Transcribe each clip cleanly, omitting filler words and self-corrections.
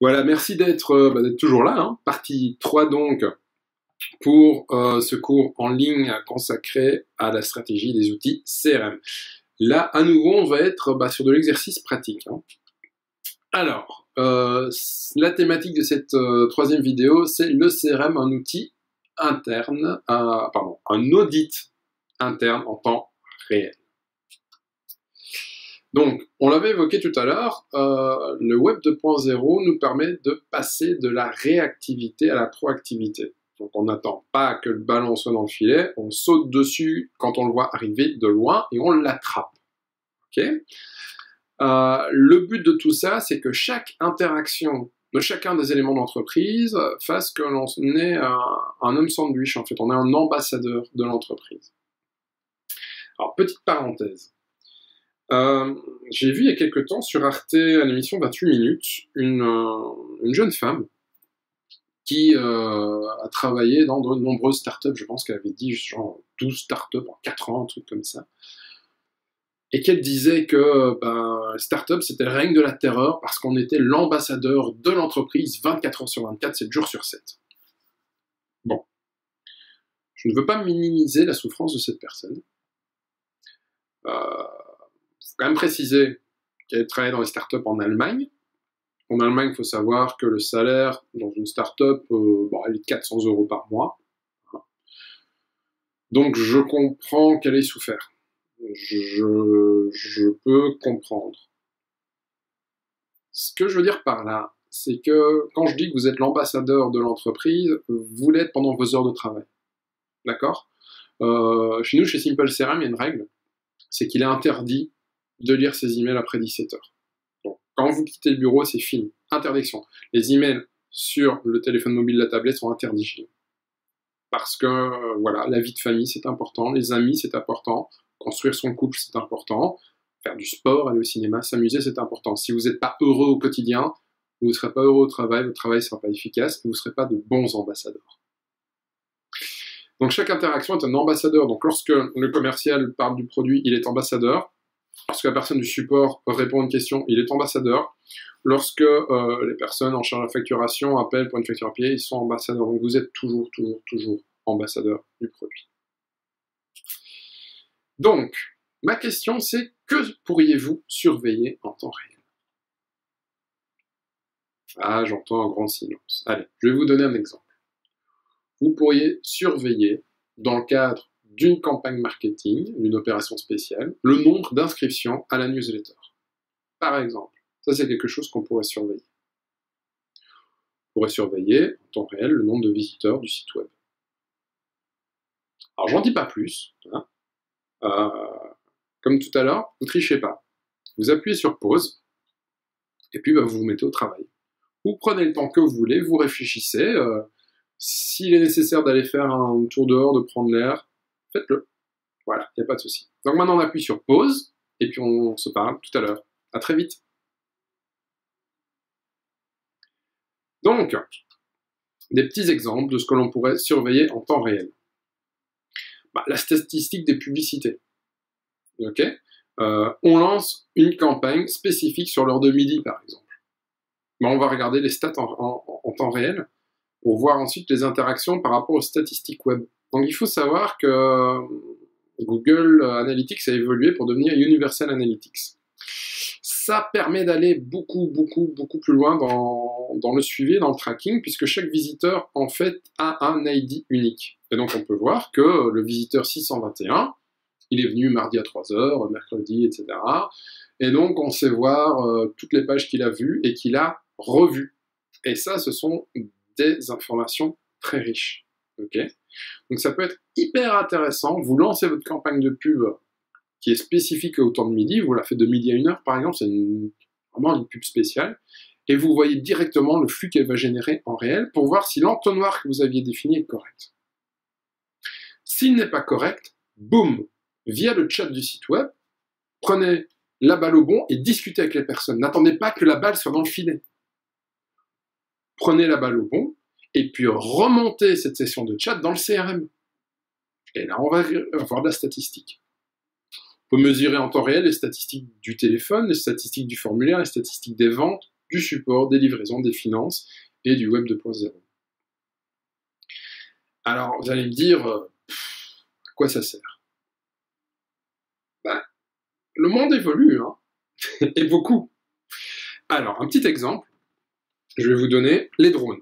Voilà, merci d'être toujours là, hein. Partie 3 donc pour ce cours en ligne consacré à la stratégie des outils CRM. Là, à nouveau, on va être sur de l'exercice pratique, hein. Alors, la thématique de cette troisième vidéo, c'est le CRM, un outil interne, un audit interne en temps réel. Donc, on l'avait évoqué tout à l'heure, le Web 2.0 nous permet de passer de la réactivité à la proactivité. Donc, on n'attend pas que le ballon soit dans le filet, on saute dessus quand on le voit arriver de loin et on l'attrape. Okay, le but de tout ça, c'est que chaque interaction de chacun des éléments d'entreprise fasse que l'on ait un homme sandwich, en fait, on est un ambassadeur de l'entreprise. Alors, petite parenthèse. J'ai vu il y a quelques temps sur Arte, à l'émission 28 minutes, une jeune femme qui a travaillé dans de nombreuses startups, je pense qu'elle avait dit genre 12 startups en 4 ans, un truc comme ça, et qu'elle disait que startup c'était le règne de la terreur parce qu'on était l'ambassadeur de l'entreprise 24 heures sur 24, 7 jours sur 7. Bon, je ne veux pas minimiser la souffrance de cette personne. Faut quand même préciser qu'elle travaille dans les startups en Allemagne. En Allemagne, il faut savoir que le salaire dans une startup, il est de 400 € par mois. Donc je comprends qu'elle ait souffert. Je peux comprendre. Ce que je veux dire par là, c'est que quand je dis que vous êtes l'ambassadeur de l'entreprise, vous l'êtes pendant vos heures de travail. D'accord ? Chez nous, chez Simple CRM, il y a une règle, c'est qu'il est interdit de lire ses emails après 17 heures. Donc, quand vous quittez le bureau, c'est fini. Interdiction. Les emails sur le téléphone mobile, la tablette sont interdits chez nous. Parce que, voilà, la vie de famille, c'est important, les amis, c'est important, construire son couple, c'est important, faire du sport, aller au cinéma, s'amuser, c'est important. Si vous n'êtes pas heureux au quotidien, vous ne serez pas heureux au travail, votre travail ne sera pas efficace, et vous ne serez pas de bons ambassadeurs. Donc, chaque interaction est un ambassadeur. Donc, lorsque le commercial parle du produit, il est ambassadeur. Lorsque la personne du support répond à une question, il est ambassadeur. Lorsque les personnes en charge de la facturation appellent pour une facture à payer, ils sont ambassadeurs. Donc vous êtes toujours ambassadeur du produit. Donc, ma question c'est, que pourriez-vous surveiller en temps réel? Ah, j'entends un grand silence. Allez, je vais vous donner un exemple. Vous pourriez surveiller, dans le cadre d'une campagne marketing, d'une opération spéciale, le nombre d'inscriptions à la newsletter. Par exemple, ça c'est quelque chose qu'on pourrait surveiller. On pourrait surveiller, en temps réel, le nombre de visiteurs du site web. Alors j'en dis pas plus, hein. Comme tout à l'heure, vous trichez pas. Vous appuyez sur pause, et puis vous vous mettez au travail. Vous prenez le temps que vous voulez, vous réfléchissez, s'il est nécessaire d'aller faire un tour dehors, de prendre l'air, faites-le. Voilà, il n'y a pas de souci. Donc maintenant on appuie sur pause, et puis on se parle tout à l'heure. À très vite. Donc, des petits exemples de ce que l'on pourrait surveiller en temps réel. La statistique des publicités. Okay, on lance une campagne spécifique sur l'heure de midi, par exemple. On va regarder les stats en temps réel pour voir ensuite les interactions par rapport aux statistiques web. Donc il faut savoir que Google Analytics a évolué pour devenir Universal Analytics. Ça permet d'aller beaucoup plus loin dans le suivi, dans le tracking, puisque chaque visiteur, en fait, a un ID unique. Et donc, on peut voir que le visiteur 621, il est venu mardi à 3h, mercredi, etc. Et donc, on sait voir toutes les pages qu'il a vues et qu'il a revues. Et ça, ce sont des informations très riches. Okay, donc, ça peut être hyper intéressant. Vous lancez votre campagne de pub qui est spécifique au temps de midi, vous la faites de midi à 1h par exemple, c'est vraiment une pub spéciale, et vous voyez directement le flux qu'elle va générer en réel pour voir si l'entonnoir que vous aviez défini est correct. S'il n'est pas correct, boum, via le chat du site web, prenez la balle au bond et discutez avec les personnes. N'attendez pas que la balle soit dans le filet. Prenez la balle au bond, et puis remontez cette session de chat dans le CRM. Et là, on va avoir de la statistique. On peut mesurer en temps réel les statistiques du téléphone, les statistiques du formulaire, les statistiques des ventes, du support, des livraisons, des finances et du Web 2.0. Alors, vous allez me dire, à quoi ça sert? Ben, le monde évolue, hein, et beaucoup. Alors, un petit exemple, je vais vous donner les drones.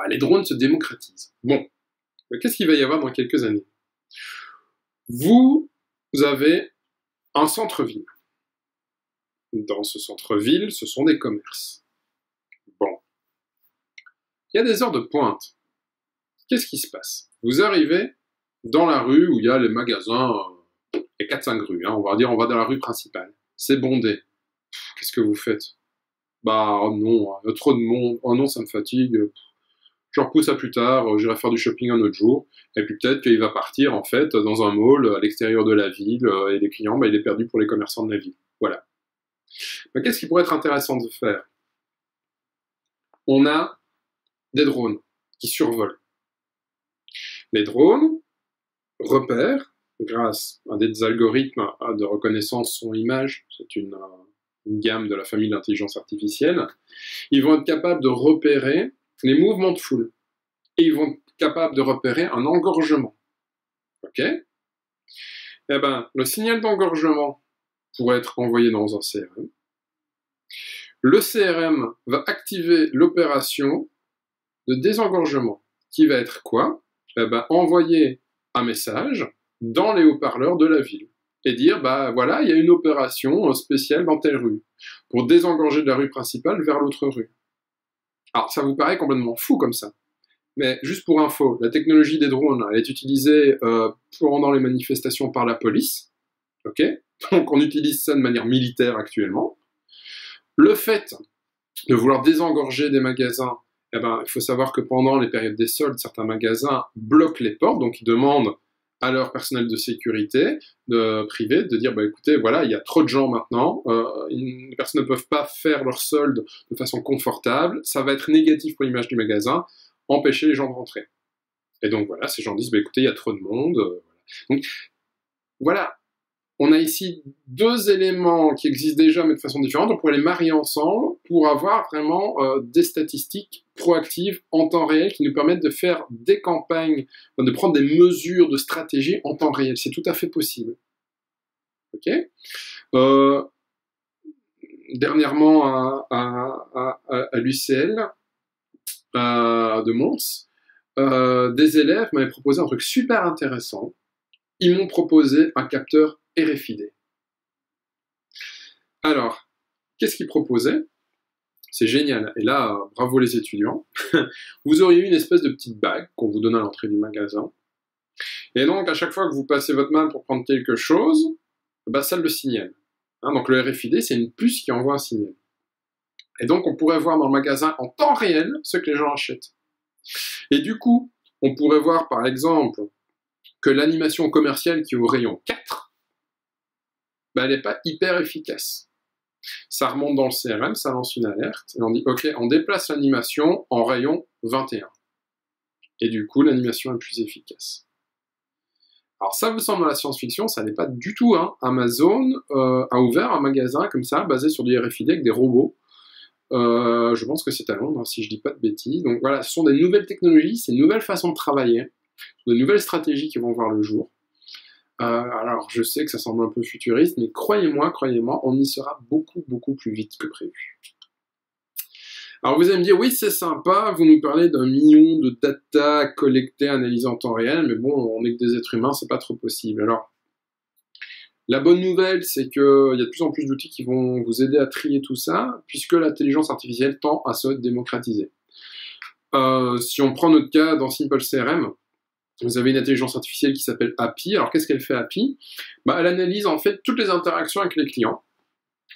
Les drones se démocratisent. Bon, qu'est-ce qu'il va y avoir dans quelques années? Vous avez un centre-ville. Dans ce centre-ville, ce sont des commerces. Bon. Il y a des heures de pointe. Qu'est-ce qui se passe? Vous arrivez dans la rue où il y a les magasins, il y a 4-5 rues, hein, on va dire, on va dans la rue principale. C'est bondé. Qu'est-ce que vous faites? Oh non, il y a trop de monde, oh non, ça me fatigue, je repousse à plus tard, j'irai faire du shopping un autre jour, et puis peut-être qu'il va partir, en fait, dans un mall à l'extérieur de la ville, et les clients, il est perdu pour les commerçants de la ville. Voilà. Qu'est-ce qui pourrait être intéressant de faire? On a des drones qui survolent. Les drones repèrent, grâce à des algorithmes de reconnaissance son-image, c'est une gamme de la famille de l'intelligence artificielle, ils vont être capables de repérer les mouvements de foule. Et ils vont être capables de repérer un engorgement. Ok? Eh ben, le signal d'engorgement pourrait être envoyé dans un CRM. Le CRM va activer l'opération de désengorgement, qui va être quoi? Eh ben, envoyer un message dans les haut-parleurs de la ville et dire, voilà, il y a une opération spéciale dans telle rue, pour désengorger de la rue principale vers l'autre rue. Alors, ça vous paraît complètement fou comme ça, mais juste pour info, la technologie des drones, elle est utilisée pendant les manifestations par la police, ok? Donc on utilise ça de manière militaire actuellement. Le fait de vouloir désengorger des magasins, eh ben, il faut savoir que pendant les périodes des soldes, certains magasins bloquent les portes, donc ils demandent à leur personnel de sécurité privé de dire, écoutez, voilà, il y a trop de gens maintenant, les personnes ne peuvent pas faire leur solde de façon confortable, ça va être négatif pour l'image du magasin, empêcher les gens de rentrer. Et donc voilà, ces gens disent, écoutez, il y a trop de monde. Voilà. Donc voilà, on a ici deux éléments qui existent déjà mais de façon différente, on pourrait les marier ensemble pour avoir vraiment des statistiques proactives en temps réel qui nous permettent de faire des campagnes, de prendre des mesures de stratégie en temps réel. C'est tout à fait possible. Ok. Dernièrement à l'UCL de Mons, des élèves m'avaient proposé un truc super intéressant. Ils m'ont proposé un capteur RFID. Alors, qu'est-ce qu'ils proposaient? C'est génial. Et là, bravo les étudiants. Vous auriez eu une espèce de petite bague qu'on vous donne à l'entrée du magasin. Et donc, à chaque fois que vous passez votre main pour prendre quelque chose, ça le signale. Hein, donc le RFID, c'est une puce qui envoie un signal. Et donc, on pourrait voir dans le magasin en temps réel ce que les gens achètent. Et du coup, on pourrait voir, par exemple, que l'animation commerciale qui est au rayon 4, elle n'est pas hyper efficace. Ça remonte dans le CRM, ça lance une alerte, et on dit, ok, on déplace l'animation en rayon 21. Et du coup, l'animation est plus efficace. Alors ça vous semble la science-fiction, ça n'est pas du tout. Hein. Amazon a ouvert un magasin comme ça, basé sur du RFID avec des robots. Je pense que c'est à Londres, si je dis pas de bêtises. Donc voilà, ce sont des nouvelles technologies, c'est une nouvelle façon de travailler, de nouvelles stratégies qui vont voir le jour. Alors je sais que ça semble un peu futuriste, mais croyez-moi, on y sera beaucoup, beaucoup plus vite que prévu. Alors vous allez me dire, oui c'est sympa, vous nous parlez d'1 million de data collectées, analysées en temps réel, mais bon, on n'est que des êtres humains, c'est pas trop possible. Alors, la bonne nouvelle, c'est qu'il y a de plus en plus d'outils qui vont vous aider à trier tout ça, puisque l'intelligence artificielle tend à se démocratiser. Si on prend notre cas dans Simple CRM, vous avez une intelligence artificielle qui s'appelle API. Alors qu'est-ce qu'elle fait API? Elle analyse en fait toutes les interactions avec les clients,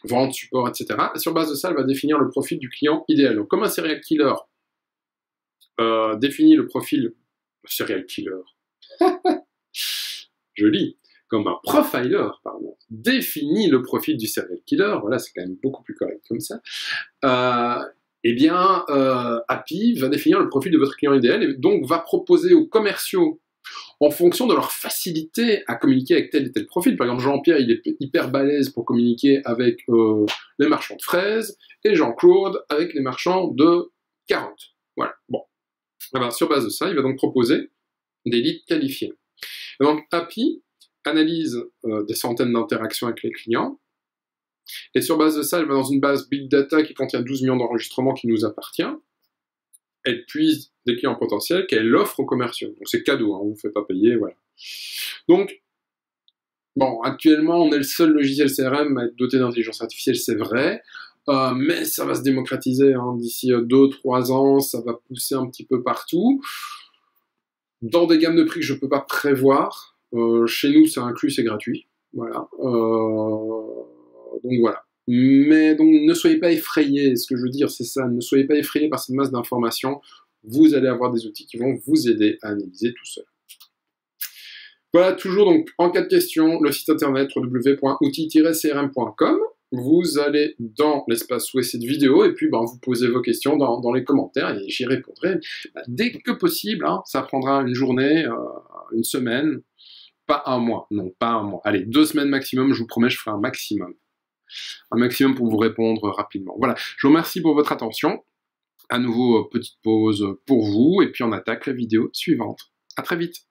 vente, support, etc. Et sur base de ça, elle va définir le profil du client idéal. Donc comme un serial killer définit le profil... Serial killer. Je lis. Comme un profiler, pardon, définit le profil du serial killer. Voilà, c'est quand même beaucoup plus correct comme ça. API va définir le profil de votre client idéal et donc va proposer aux commerciaux en fonction de leur facilité à communiquer avec tel et tel profil. Par exemple, Jean-Pierre, il est hyper balèze pour communiquer avec les marchands de fraises, et Jean-Claude avec les marchands de carottes. Voilà, bon. Alors, sur base de ça, il va donc proposer des leads qualifiés. Et donc, Happy analyse des centaines d'interactions avec les clients, et sur base de ça, elle va dans une base Big Data qui contient 12 millions d'enregistrements qui nous appartient. Elle puise des clients potentiels qu'elle offre aux commerciaux. Donc c'est cadeau, hein, on ne vous fait pas payer, voilà. Donc, bon, actuellement, on est le seul logiciel CRM à être doté d'intelligence artificielle, c'est vrai, mais ça va se démocratiser, hein, d'ici 2-3 ans, ça va pousser un petit peu partout, dans des gammes de prix que je ne peux pas prévoir. Chez nous, c'est inclus, c'est gratuit, voilà. Donc voilà. Mais donc ne soyez pas effrayés, ce que je veux dire c'est ça, ne soyez pas effrayés par cette masse d'informations, vous allez avoir des outils qui vont vous aider à analyser tout seul. Voilà, toujours donc en cas de question, le site internet www.outils-crm.com, vous allez dans l'espace où est cette vidéo et puis vous posez vos questions dans les commentaires et j'y répondrai dès que possible, hein, ça prendra une journée, une semaine, pas un mois, non pas un mois, allez 2 semaines maximum, je vous promets je ferai un maximum pour vous répondre rapidement. Voilà, je vous remercie pour votre attention. À nouveau, petite pause pour vous, et puis on attaque la vidéo suivante. À très vite.